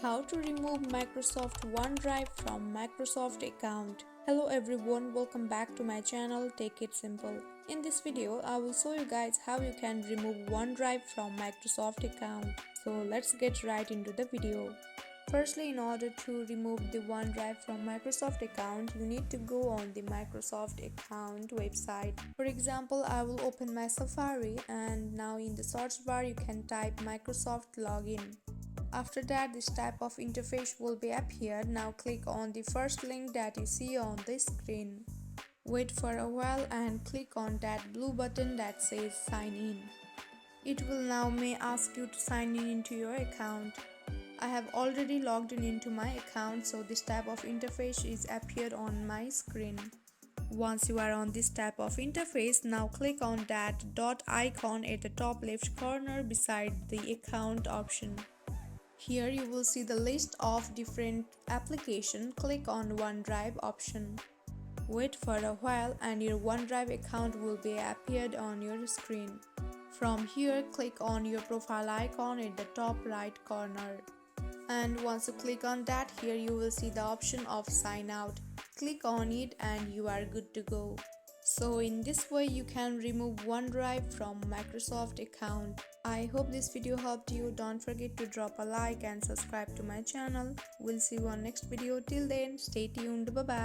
How to remove Microsoft OneDrive from Microsoft account. Hello everyone, welcome back to my channel Take It Simple. In this video, I will show you guys how you can remove OneDrive from Microsoft account. So let's get right into the video. Firstly, in order to remove the OneDrive from Microsoft account, you need to go on the Microsoft account website. For example, I will open my Safari and now in the search bar you can type Microsoft login. After that, this type of interface will be appeared. Now click on the first link that you see on the screen. Wait for a while and click on that blue button that says sign in. It will now may ask you to sign in into your account. I have already logged in into my account, so this type of interface is appeared on my screen. Once you are on this type of interface, now click on that dot icon at the top left corner beside the account option. Here you will see the list of different applications. Click on OneDrive option. Wait for a while and your OneDrive account will be appeared on your screen. From here, click on your profile icon at the top right corner. And once you click on that, here you will see the option of sign out. Click on it and you are good to go. So in this way you can remove OneDrive from Microsoft account. I hope this video helped you. Don't forget to drop a like and subscribe to my channel. We'll see you on next video. Till then, stay tuned. Bye bye.